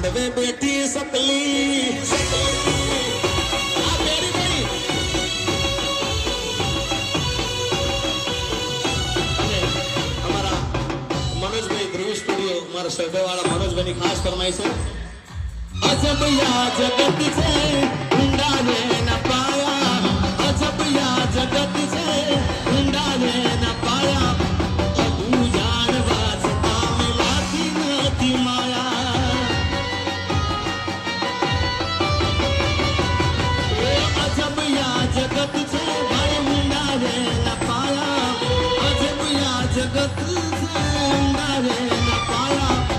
માંડવે બેઠી સકલી અમારા મનોજભાઈ ધ્રુવી સ્ટુડિયો મારા સભ્ય વાળા મનોજભાઈ ની ખાસ ફરમાઈ છે અજબ યા જગત છે ઊંડા ને ના પાયા અજબ યા જગત છે ઊંડા ને ના પાયા તું જાણવા છતાં મિલાતી નથી માયા અજબ યા જગત છે ભાઈ ઊંડા ને ના પાયા અજબ યા જગત છે ઊંડા ને ના પાયા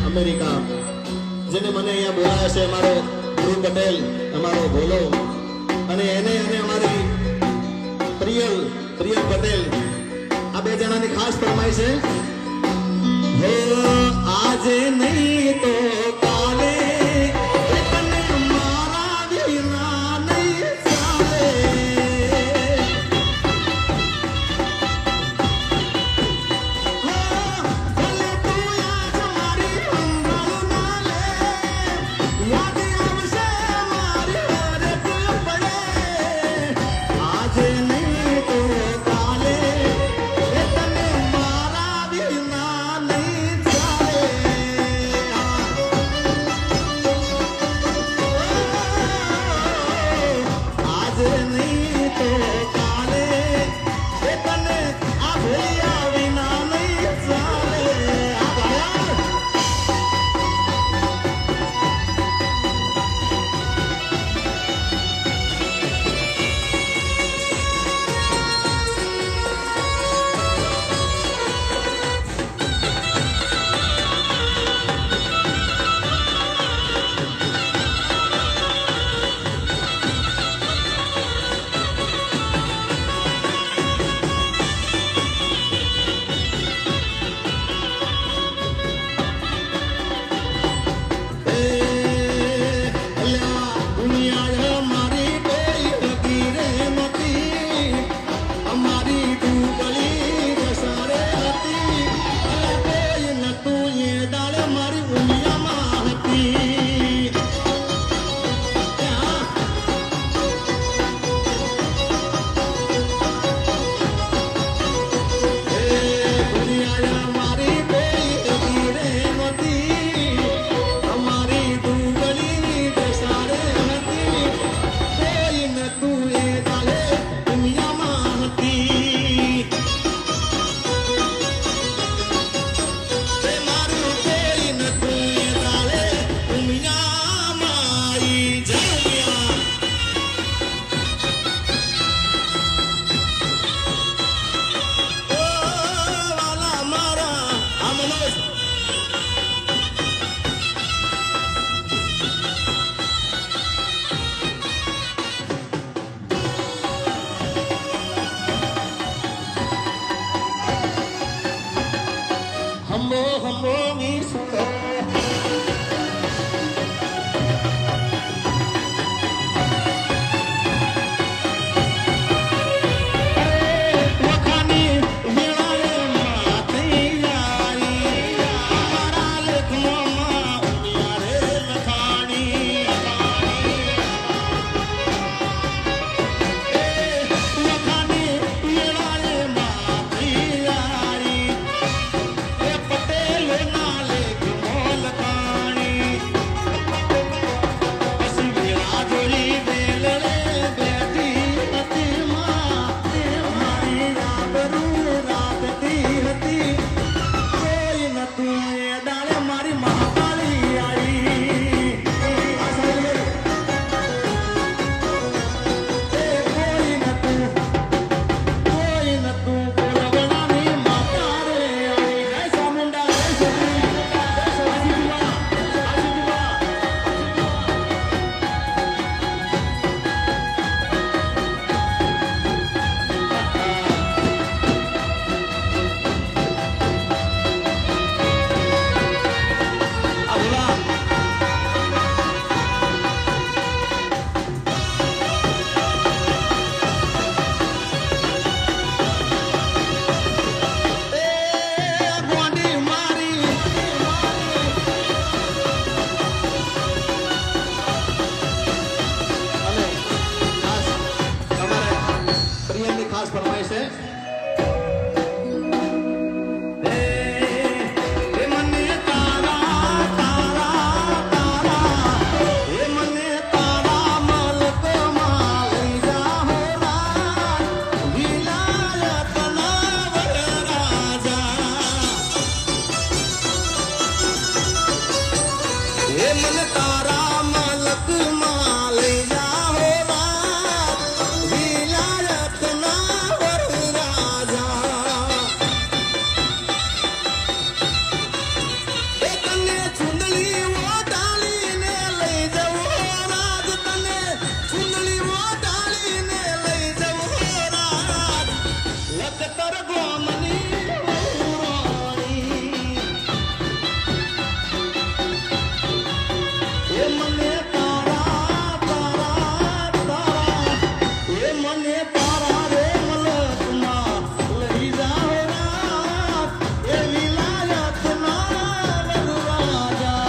અમેરિકા જેને મને અહીંયા બોલાયા છે અમારો ધ્રુવ પટેલ અમારો ભોલો અને એને અને અમારી પ્રિયલ પટેલ આ બે જણાની ખાસ ફરમાઈ છે આજે નહીં તો કાલે मन तारा मलक माले जाओ रात विलायत ना वर राजा ए तने चुंदली वो डाली ने लई जाओ रात तने चुंदली वो डाली ने लई जाओ रात लखतर गोमनी મને તારા તારા તારા એ મને તારા રે મલકમાં લઈ જાઓ રાત એ વિલાયત ના રાજા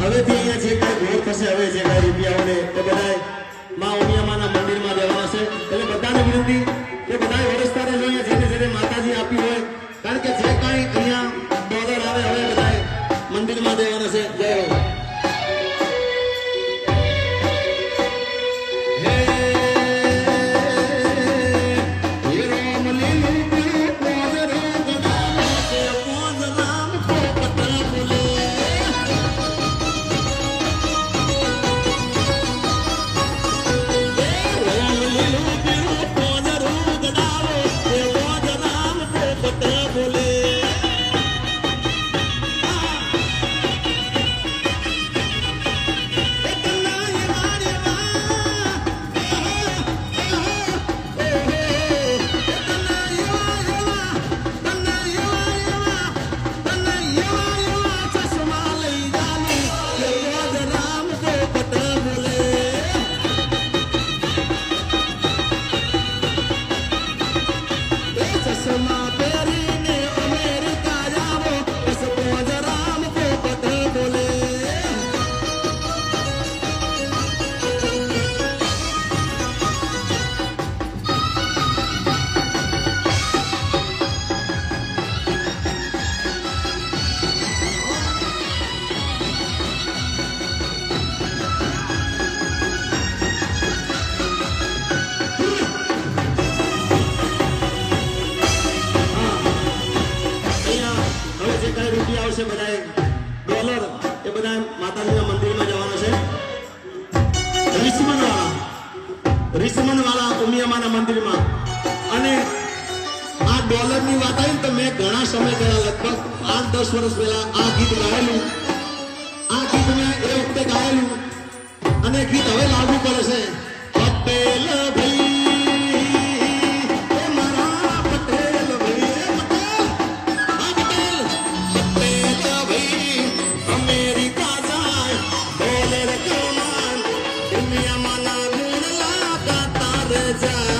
હવેથી અહીંયા જે કાંઈ ભેટ થશે, હવે જે કાંઈ રૂપિયાઓને એ બધાય માં ઉમિયામાના મંદિરમાં દેવાના છે. એટલે બધાને વિનંતી કે બધાય વરસતા રહેજો અહીંયા જેને જેને માતાજી આપી હોય, કારણ કે જે કાંઈ અહીંયા ડોલર આવે હવે બધાય મંદિરમાં દેવાના છે. જય હો. આવશે બધાય ડોલર એ બધા માતાજીના મંદિરમાં જવાના છે. રિસમન વાળા ઉમિયામાના મંદિરમાં. અને આ ડોલરની વાત આવી તો મેં ઘણા સમય પહેલા લગભગ 8-10 વર્ષ પહેલા આ ગીત ગાયેલું. આ ગીત મેં એ વખતે ગાયેલું અને ગીત હવે લાગુ પડે છે. પટેલ ભાઈ જાય